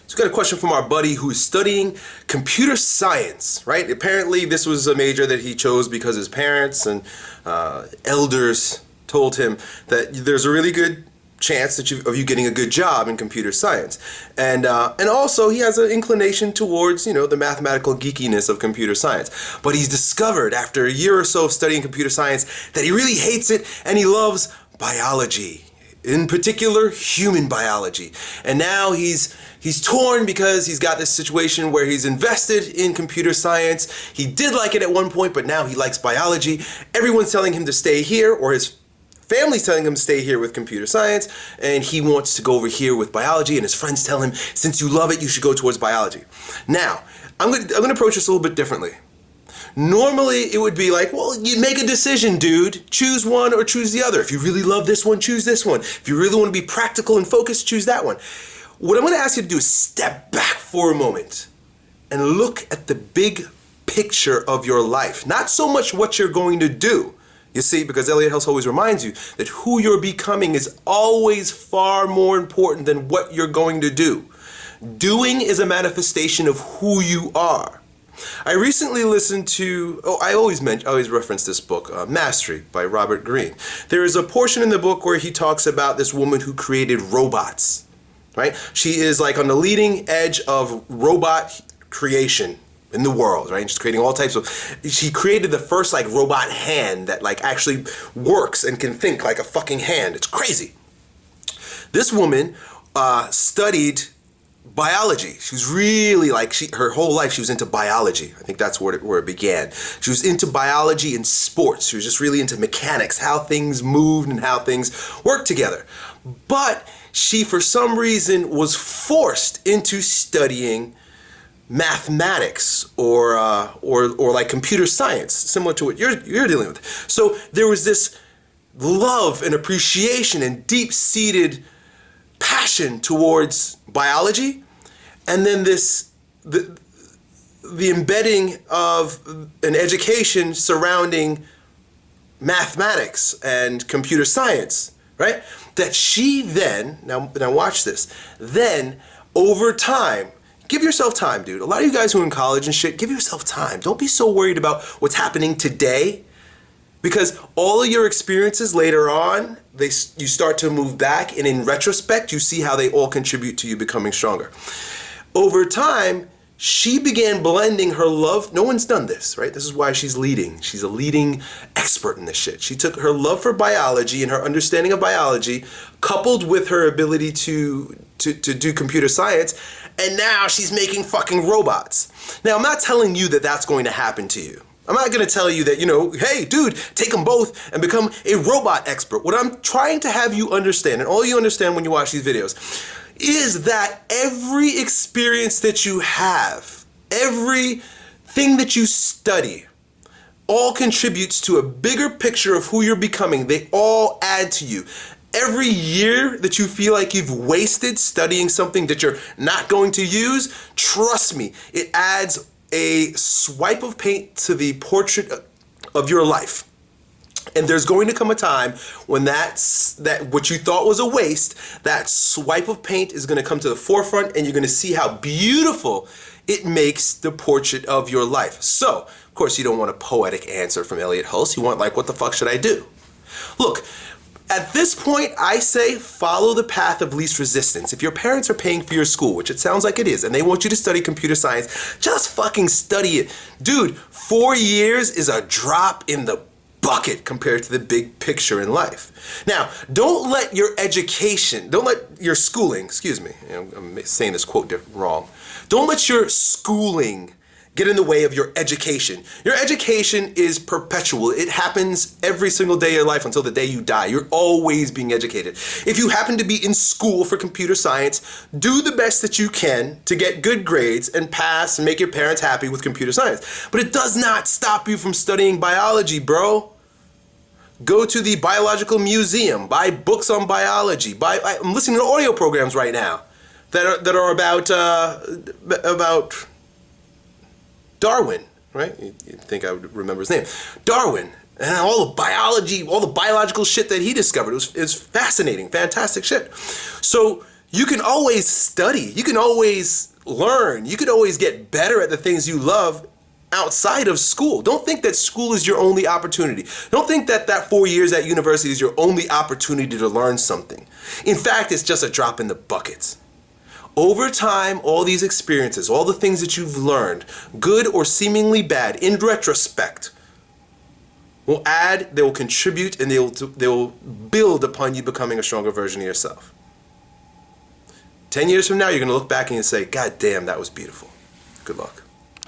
So we got a question from our buddy who's studying computer science, right? Apparently this was a major that he chose because his parents and elders told him that there's a really good chance that of you getting a good job in computer science, and also he has an inclination towards the mathematical geekiness of computer science. But he's discovered after a year or so of studying computer science that he really hates it, and he loves biology, in particular human biology. And now he's torn because he's got this situation where he's invested in computer science. He did like it at one point, but now he likes biology. Everyone's telling him to stay here, or his family's telling him to stay here with computer science, and he wants to go over here with biology, and his friends tell him, since you love it, you should go towards biology. Now, I'm going to approach this a little bit differently. Normally, it would be like, well, you make a decision, dude. Choose one or choose the other. If you really love this one, choose this one. If you really want to be practical and focused, choose that one. What I'm going to ask you to do is step back for a moment and look at the big picture of your life. Not so much what you're going to do. You see, because Elliott Hulse always reminds you that who you're becoming is always far more important than what you're going to do. Doing is a manifestation of who you are. I recently listened to, I always reference this book, Mastery by Robert Greene. There is a portion in the book where he talks about this woman who created robots, right? She is like on the leading edge of robot creation in the world, right? She's creating all types of, she created the first like robot hand that like actually works and can think like a fucking hand. It's crazy. This woman studied biology. She was really like, her whole life she was into biology. I think that's where it began. She was into biology and sports. She was just really into mechanics, how things moved and how things worked together. But she, for some reason, was forced into studying mathematics or like computer science, similar to what you're dealing with. So there was this love and appreciation and deep-seated passion towards biology, and then the embedding of an education surrounding mathematics and computer science, right? That she then, now watch this, then over time, give yourself time, dude. A lot of you guys who are in college and shit, give yourself time. Don't be so worried about what's happening today, because all of your experiences later on, you start to move back, and in retrospect, you see how they all contribute to you becoming stronger. Over time, she began blending her love. No one's done this, right? This is why she's leading. She's a leading expert in this shit. She took her love for biology and her understanding of biology, coupled with her ability to do computer science, and now she's making fucking robots. Now, I'm not telling you that that's going to happen to you. I'm not going to tell you that, hey, dude, take them both and become a robot expert. What I'm trying to have you understand, and all you understand when you watch these videos, is that every experience that you have, everything that you study, all contributes to a bigger picture of who you're becoming. They all add to you. Every year that you feel like you've wasted studying something that you're not going to use, trust me, it adds a swipe of paint to the portrait of your life. And there's going to come a time when that what you thought was a waste, that swipe of paint is going to come to the forefront, and you're going to see how beautiful it makes the portrait of your life. So, of course, you don't want a poetic answer from Elliott Hulse. You want like, what the fuck should I do? Look, at this point, I say follow the path of least resistance. If your parents are paying for your school, which it sounds like it is, and they want you to study computer science, just fucking study it. Dude, 4 years is a drop in the bucket compared to the big picture in life. Now, don't let your schooling, excuse me, I'm saying this quote wrong. Don't let your schooling get in the way of your education. Your education is perpetual. It happens every single day of your life until the day you die. You're always being educated. If you happen to be in school for computer science, do the best that you can to get good grades and pass and make your parents happy with computer science. But it does not stop you from studying biology, bro. Go to the biological museum, buy books on biology. I'm listening to audio programs right now that are about Darwin, right? You'd think I would remember his name. Darwin, and all the biology, all the biological shit that he discovered. It was fascinating, fantastic shit. So You can always study. You can always learn. You can always get better at the things you love outside of school. Don't think that school is your only opportunity. Don't think that that 4 years at university is your only opportunity to learn something. In fact, it's just a drop in the bucket. Over time, all these experiences, all the things that you've learned, good or seemingly bad, in retrospect, will add, they will contribute, and they will build upon you becoming a stronger version of yourself. 10 years from now, you're going to look back and you say, God damn, that was beautiful. Good luck.